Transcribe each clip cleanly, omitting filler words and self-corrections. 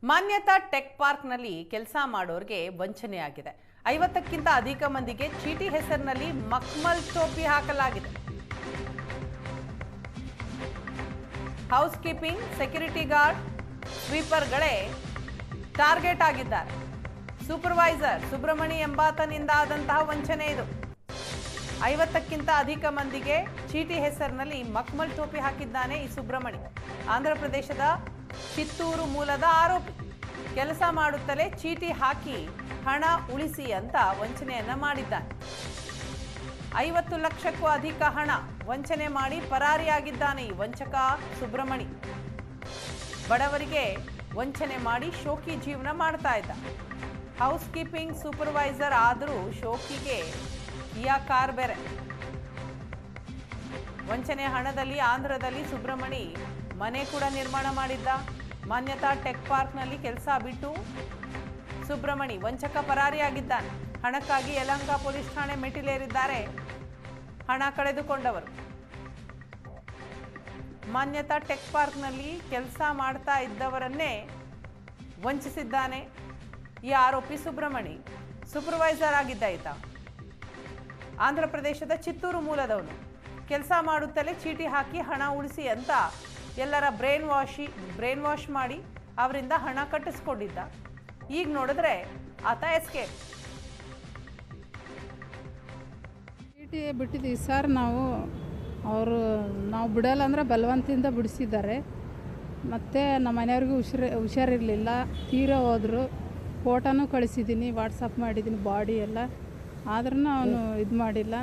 ಮಾನ್ಯತಾ tech ಪಾರ್ಕ್ನಲ್ಲಿ ಕೆಲಸ ಮಾಡೋರಿಗೆ ವಂಚನೆಯಾಗಿದೆ. 50ಕ್ಕಿಂತ ಅಧಿಕ ಮಂದಿಗೆ ಚೀಟಿ ಹೆಸರಿನಲ್ಲಿ ಮಕ್ಮಲ್ ಟೋಪಿ ಹಾಕಲಾಗಿದೆ. ಹೌಸ್ ಕೀಪಿಂಗ್, ಸೆಕ್ಯೂರಿಟಿ ಗಾರ್ಡ್, ಸ್ವೀಪರ್ಗಳೇ ಟಾರ್ಗೆಟ್ ಆಗಿದ್ದಾರೆ. ಸೂಪರ್ವೈಸರ್ ಸುಬ್ರಮಣಿ ಎಂಬಾತನಿಂದ ಆದಂತಹ ವಂಚನೆ ಇದು. 50ಕ್ಕಿಂತ ಅಧಿಕ ಮಂದಿಗೆ ಚೀಟಿ ಹೆಸರಿನಲ್ಲಿ ಮಕ್ಮಲ್ ಟೋಪಿ ಹಾಕಿದ್ದಾನೆ ಈ ಸುಬ್ರಮಣಿ. ಆಂಧ್ರ ಪ್ರದೇಶದ ಚಿತ್ತೂರು ಮೂಲದ ಆರೋಪಿ. ಕೆಲಸ ಮಾಡುತ್ತಲೇ ಚೀಟಿ ಹಾಕಿ ಹಣ ಉಳಿಸಿ ಅಂತ ವಂಚನೆಯನ್ನ ಮಾಡಿದ್ದಾನೆ. 50 ಲಕ್ಷಕ್ಕೂ ಅಧಿಕ ಹಣ ವಂಚನೆ ಮಾಡಿ ಪರಾರಿಯಾಗಿದ್ದಾನೆ ಈ ವಂಚಕ ಸುಬ್ರಮಣಿ. ಬಡವರಿಗೆ ವಂಚನೆ ಮಾಡಿ ಶೋಕಿ ಜೀವನ ಮಾಡ್ತಾ ಇದ್ದ. ಹೌಸ್ ಕೀಪಿಂಗ್ ಸೂಪರ್ವೈಸರ್ ಆದರೂ ಶೋಕಿಗೆ ಕಿಯಾ ಕಾರ್ ಬೇರೆ. ವಂಚನೆ ಹಣದಲ್ಲಿ ಆಂಧ್ರದಲ್ಲಿ ಸುಬ್ರಮಣಿ ಮನೆ ಕೂಡ ನಿರ್ಮಾಣ ಮಾಡಿದ್ದ. ಮಾನ್ಯತಾ ಟೆಕ್ ಪಾರ್ಕ್ನಲ್ಲಿ ಕೆಲಸ ಬಿಟ್ಟು ಸುಬ್ರಮಣಿ ವಂಚಕ ಪರಾರಿಯಾಗಿದ್ದಾನೆ. ಹಣಕ್ಕಾಗಿ ಯಲಹಂಕ ಪೊಲೀಸ್ ಠಾಣೆ ಮೆಟ್ಟಿಲೇರಿದ್ದಾರೆ ಹಣ ಕಳೆದುಕೊಂಡವರು. ಮಾನ್ಯತಾ ಟೆಕ್ ಪಾರ್ಕ್ನಲ್ಲಿ ಕೆಲಸ ಮಾಡ್ತಾ ಇದ್ದವರನ್ನೇ ವಂಚಿಸಿದ್ದಾನೆ ಈ ಆರೋಪಿ ಸುಬ್ರಮಣಿ. ಸೂಪರ್ವೈಸರ್ ಆಗಿದ್ದ ಈತ. ಆಂಧ್ರ ಪ್ರದೇಶದ ಚಿತ್ತೂರು ಮೂಲದವನು. ಕೆಲಸ ಮಾಡುತ್ತಲೇ ಚೀಟಿ ಹಾಕಿ ಹಣ ಉಳಿಸಿ ಅಂತ ಎಲ್ಲರ ಬ್ರೈನ್ ವಾಶ್ ಮಾಡಿ ಅವರಿಂದ ಹಣ ಕಟ್ಟಿಸ್ಕೊಂಡಿದ್ದ. ಈಗ ನೋಡಿದ್ರೆ ಆತ ಎಸ್ಕೇಪ್. ಚೀಟಿ ಬಿಟ್ಟಿದ್ದೀವಿ ಸರ್. ನಾವು ಬಿಡಲ್ಲ ಅಂದರೆ ಬಲವಂತದಿಂದ ಬಿಡಿಸಿದ್ದಾರೆ. ಮತ್ತು ನಮ್ಮ ಮನೆಯವ್ರಿಗೂ ಹುಷಾರಿರಲಿಲ್ಲ, ತೀರಾ ಹೋದರು. ಫೋಟೋನೂ ಕಳಿಸಿದ್ದೀನಿ, ವಾಟ್ಸಪ್ ಮಾಡಿದ್ದೀನಿ ಬಾಡಿ ಎಲ್ಲ. ಆದ್ರೂ ಅವನು ಇದು ಮಾಡಿಲ್ಲ,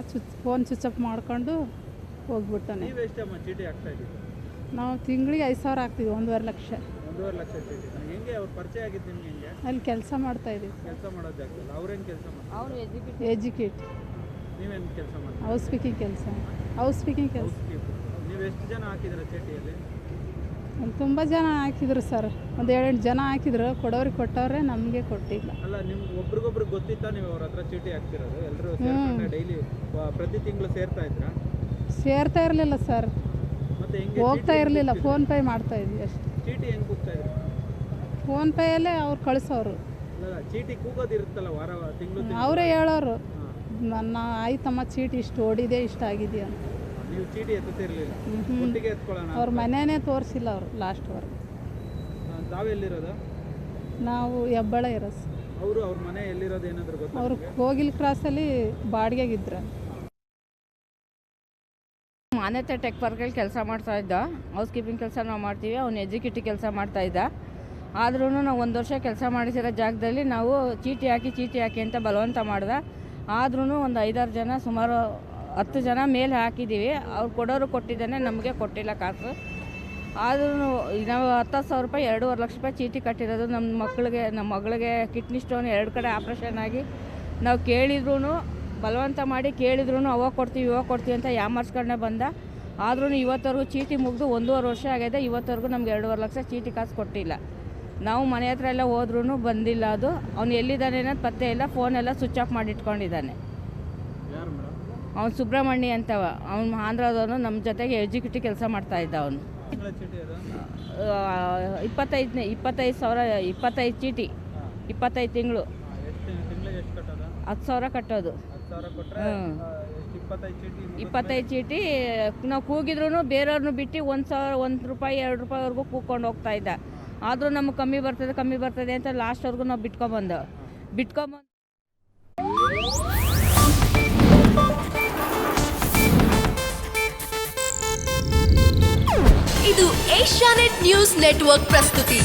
ಫೋನ್ ಸ್ವಿಚ್ ಆಫ್ ಮಾಡ್ಕೊಂಡು ಹೋಗ್ಬಿಟ್ಟಾನೆ. ನಾವು ತಿಂಗಳಿಗೆ 5,000 ಹಾಕ್ತೀವಿ, 1.5 ಲಕ್ಷ. ಅಲ್ಲಿ ಕೆಲಸ ಮಾಡ್ತಾ ಇದ್ದೀವಿ. ಎಜುಕೇಟ್, ಹೌಸ್ ಸ್ಪೀಕಿಂಗ್ ಕೆಲಸ. ತುಂಬ ಜನ ಹಾಕಿದ್ರು ಸರ್, ಒಂದು 7-8 ಜನ ಹಾಕಿದ್ರು. ಕೊಡೋರಿಗೆ ಕೊಟ್ಟವ್ರೆ, ನಮಗೆ ಕೊಟ್ಟಿಲ್ಲ. ಅಲ್ಲ, ನಿಮ್ಗೆ ಒಬ್ರಿಗೊಬ್ರು ಗೊತ್ತಿತ್ತಾ ನೀವು ಅವ್ರ ಹತ್ರ ಚೀಟಿ ಹಾಕ್ತಿರೋದು? ಎಲ್ಲರೂ ಡೈಲಿ ಪ್ರತಿ ತಿಂಗಳು ಸೇರ್ತಾ ಇದ್ರಾ? ಸೇರ್ತಾ ಇರಲಿಲ್ಲ ಸರ್, ಮತ್ತೆ ಹೆಂಗೆ ಹೋಗ್ತಾ ಇರಲಿಲ್ಲ. ಫೋನ್ ಪೇ ಮಾಡ್ತಾ ಇದ್ವಿ ಅಷ್ಟೇ. ಚೀಟಿ ಹೆಂಗೆ ಕೂಗ್ತಾ ಇದ್ರು? ಫೋನ್ ಪೇಯಲ್ಲೇ ಅವ್ರು ಕಳಿಸೋರು. ಅಲ್ಲ, ಚೀಟಿ ಕೂಗೋದಿರುತ್ತಲ್ಲ ವಾರ ತಿಂಗಳು, ಅವರೇ ಹೇಳೋರು, ನನ್ನ ಆಯ್ತಮ್ಮ ಚೀಟಿ ಇಷ್ಟು ಓಡಿದೆ, ಇಷ್ಟ ಆಗಿದೆ ಅಂತ. ನೀವು ಚೀಟಿ ಎತ್ತಿರಲಿಲ್ಲ? ಒಟ್ಟಿಗೆ ಎತ್ಕೊಳ್ಳೋಣ. ಅವ್ರ ಮನೇನೇ ತೋರಿಸಿಲ್ಲ ಅವರು ಲಾಸ್ಟ್ವರೆಗೂ. ತಾವೆಲ್ಲಿರೋದು? ನಾವು ಹೆಬ್ಬಾಳ ಇರೋದು. ಅವ್ರ ಮನೆ ಎಲ್ಲಿರೋದು ಏನಾದರೂ ಗೊತ್ತಾ? ಅವರು ಕೋಗಿಲ್ ಕ್ರಾಸಲ್ಲಿ ಬಾಡಿಗೆಗಿದ್ರು. ಮಾನ್ಯತೆ ಟೆಕ್ ಪಾರ್ಕಲ್ಲಿ ಕೆಲಸ ಮಾಡ್ತಾ ಇದ್ದ. ಹೌಸ್ ಕೀಪಿಂಗ್ ಕೆಲಸ ನಾವು ಮಾಡ್ತೀವಿ, ಅವ್ನು ಎಜುಕೇಟಿವ್ ಕೆಲಸ ಮಾಡ್ತಾ ಇದ್ದ. ಆದ್ರೂ ನಾವು 1 ವರ್ಷ ಕೆಲಸ ಮಾಡಿಸಿರೋ ಜಾಗದಲ್ಲಿ ನಾವು ಚೀಟಿ ಹಾಕಿ ಅಂತ ಬಲವಂತ ಮಾಡ್ದೆ. ಆದ್ರೂ ಒಂದು 5-6 ಜನ, ಸುಮಾರು 10 ಜನ ಮೇಲೆ ಹಾಕಿದ್ದೀವಿ. ಅವ್ರು ಕೊಡೋರು ಕೊಟ್ಟಿದ್ದಾನೆ, ನಮಗೆ ಕೊಟ್ಟಿಲ್ಲ ಕಾಸು. ಆದ್ರೂ ನಾವು 10,000 ರೂಪಾಯಿ, 2.5 ಲಕ್ಷ ರೂಪಾಯಿ ಚೀಟಿ ಕಟ್ಟಿರೋದು. ನಮ್ಮ ಮಗಳಿಗೆ ಕಿಡ್ನಿ ಸ್ಟೋನ್ 2 ಕಡೆ ಆಪ್ರೇಷನ್ ಆಗಿ ನಾವು ಕೇಳಿದ್ರು, ಬಲವಂತ ಮಾಡಿ ಕೇಳಿದ್ರು ಅವಾಗ ಕೊಡ್ತೀವಿ ಅಂತ ಯಾಮಾರ್ಸ್ಕೊಂಡೇ ಬಂದ. ಆದ್ರೂ ಇವತ್ತವರೆಗೂ ಚೀಟಿ ಮುಗಿದು 1.5 ವರ್ಷ ಆಗಿದೆ. ಇವತ್ತವರೆಗೂ ನಮ್ಗೆ 2.5 ಲಕ್ಷ ಚೀಟಿ ಕಾಸು ಕೊಟ್ಟಿಲ್ಲ. ನಾವು ಮನೆ ಹತ್ರ ಎಲ್ಲ ಹೋದ್ರೂ ಬಂದಿಲ್ಲ. ಅದು ಅವ್ನು ಎಲ್ಲಿದ್ದಾನೆ ಅನ್ನೋದು ಪತ್ತೆ ಇಲ್ಲ. ಫೋನೆಲ್ಲ ಸ್ವಿಚ್ ಆಫ್ ಮಾಡಿ ಇಟ್ಕೊಂಡಿದ್ದಾನೆ. ಅವ್ನು ಸುಬ್ರಹ್ಮಣ್ಯ ಅಂತವ. ಅವ್ನು ಆಂಧ್ರದವನು. ನಮ್ಮ ಜೊತೆಗೆ ಎಜುಕೇಟಿವ್ ಕೆಲಸ ಮಾಡ್ತಾ ಇದ್ದ. ಅವನು 25,000 ಚೀಟಿ, 25 ತಿಂಗಳು, 10,000 ಕಟ್ಟೋದು. 25 ಚೀಟಿ ನಾವು ಕೂಗಿದ್ರು ಬೇರೆಯವ್ರನ್ನೂ ಬಿಟ್ಟು 1 ರೂಪಾಯಿ 2 ರೂಪಾಯಿವರೆಗೂ ಕೂಗ್ಕೊಂಡು ಹೋಗ್ತಾ ಇದ್ದ. ಆದರೂ ನಮಗೆ ಕಮ್ಮಿ ಬರ್ತದೆ ಅಂತ ಲಾಸ್ಟ್ವರೆಗೂ ನಾವು ಬಿಟ್ಕೊಂಬಂದು ಇದು ಏಷ್ಯಾನೆಟ್ ನ್ಯೂಸ್ ನೆಟ್ವರ್ಕ್ ಪ್ರಸ್ತುತಿ.